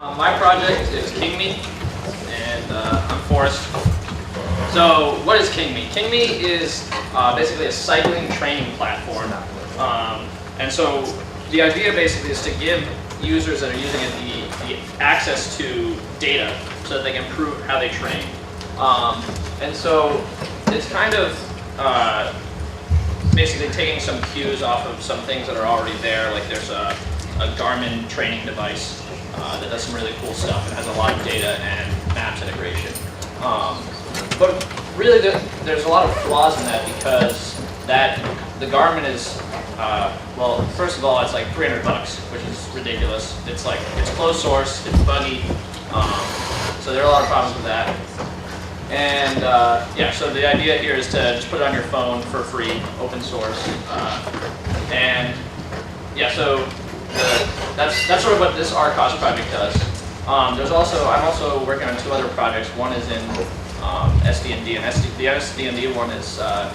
My project is KingMe, and I'm Forrest. So what is KingMe? KingMe is basically a cycling training platform. And so the idea basically is to give users that are using it the access to data so that they can improve how they train. And so it's kind of basically taking some cues off of some things that are already there, like there's a Garmin training device that does some really cool stuff and has a lot of data and maps integration. But really there's a lot of flaws in that because the Garmin is, well, first of all, it's like $300, which is ridiculous. It's closed source, it's buggy, so there are a lot of problems with that. And yeah, so the idea here is to just put it on your phone for free, open source. And yeah, so that's sort of what this RCOS project does. I'm also working on two other projects. One is in SD&D, and the SD&D one is to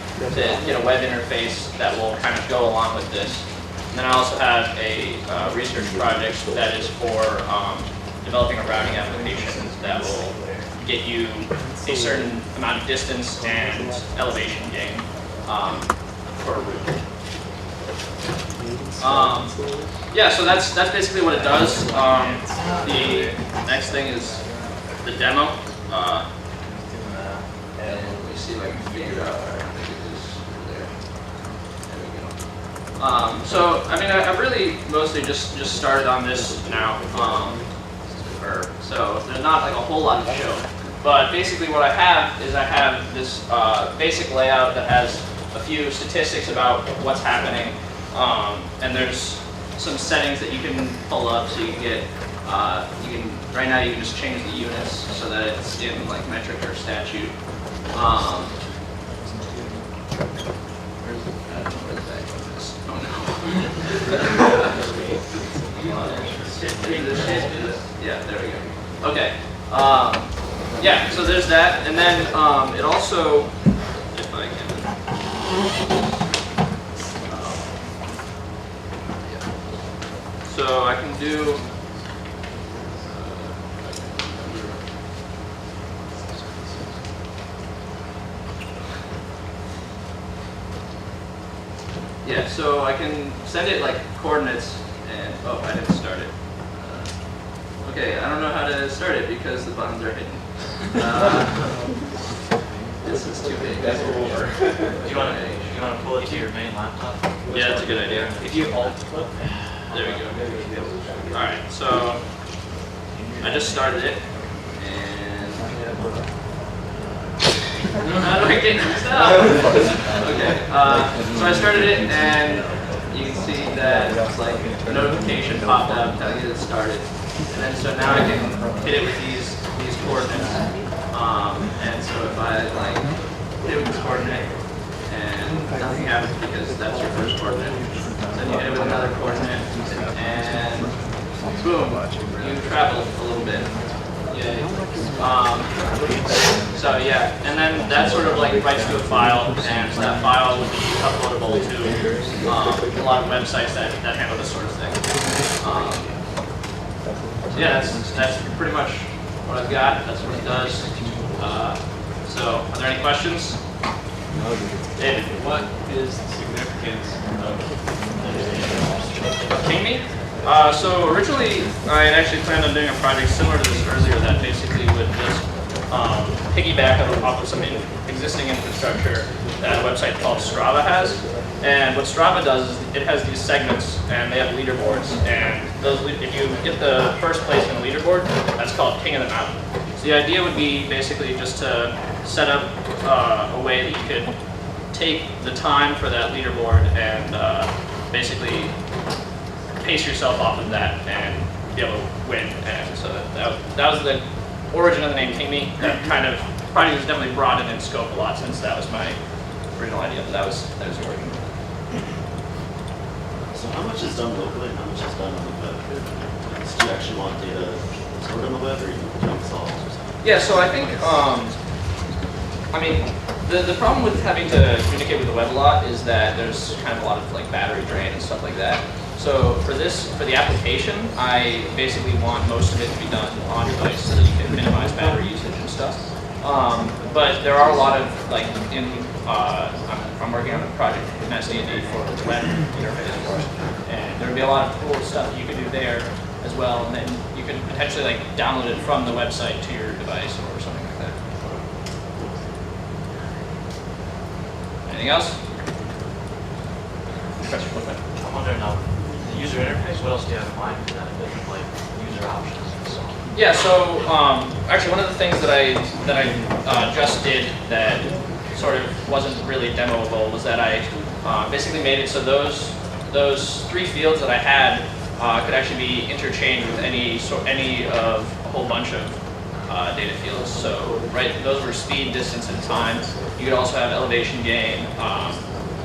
get a web interface that will kind of go along with this. And then I also have a research project that is for developing a routing application that will get you a certain amount of distance and elevation gain for a route. Yeah, so that's basically what it does. The next thing is the demo. And let me see if I can figure it out. I think it is there. There we go. So I mean, I've really mostly just started on this now. So there's not like a whole lot to show. But basically what I have is this basic layout that has a few statistics about what's happening. And there's some settings that you can pull up so you can get, right now you can just change the units so that it's in like metric or statute. Oh no. Yeah, there we go. Okay. Yeah, so there's that, and then it also, if I can. So I can do, yeah, so I can send it like coordinates, and oh, I didn't start it. Okay, I don't know how to start it because the buttons are hidden. This is too big. That's over. Do you want to pull it to your main laptop? Yeah, that's a good idea. If you alt click. There we go. All right, so I just started it, and how do I get this out? Okay, so I started it, and you can see that it's like a notification popped up telling you that it started, and then so now I can hit it with these coordinates, and so if I like hit it with this coordinate, and nothing happens because that's your first coordinate. Then you hit it with another coordinate, and boom, you travel a little bit. Yay. So yeah, and then that sort of like writes to a file, and so that file would be uploadable to a lot of websites that handle this sort of thing. So yeah, that's pretty much what I've got. That's what it does. So are there any questions? David, what is the significance of KingMe? So originally, I had actually planned on doing a project similar to this earlier that basically would just piggyback off of some existing infrastructure that a website called Strava has. And what Strava does is it has these segments, and they have leaderboards. And those, if you get the first place in the leaderboard, that's called King of the Mountain. So the idea would be basically just to set up a way that you could take the time for that leaderboard and basically pace yourself off of that and be able to win. And so that was the origin of the name KingMe. That kind of probably was definitely broadened in scope a lot since that was my original idea, but that was the origin. So how much is done locally and how much is done on the web? Do you actually want data stored on the web, or are you doing solves or something? Yeah, so I think, I mean, the problem with having to communicate with the web a lot is that there's kind of a lot of like battery drain and stuff like that. So for the application, I basically want most of it to be done on device so that you can minimize battery usage and stuff. But there are a lot of, like, I'm working on a project in SD&D for the web interface, and there would be a lot of cool stuff you could do there as well, and then you could potentially like download it from the website to your device or something like that. Anything else? Question, what's that? I'm wondering, the user interface, what else do you have in mind for that, like user options and so on? Yeah, so actually one of the things that I just did that sort of wasn't really demoable was that I basically made it so those 3 fields that I had could actually be interchanged with any of a whole bunch of data fields. So those were speed, distance, and time. You could also have elevation gain,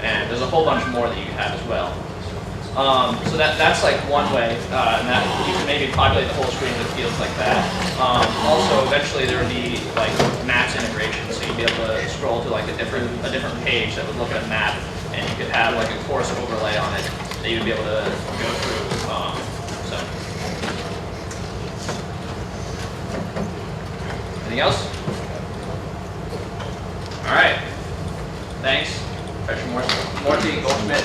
and there's a whole bunch more that you could have as well. So that's like one way, and that you can maybe populate the whole screen with fields like that. Also, eventually there would be like maps integration, so you'd be able to scroll to like a different page that would look at a map, and you could have like a course overlay on it that you'd be able to go through. So, anything else? All right. Thanks. Professor Morty Goldschmidt.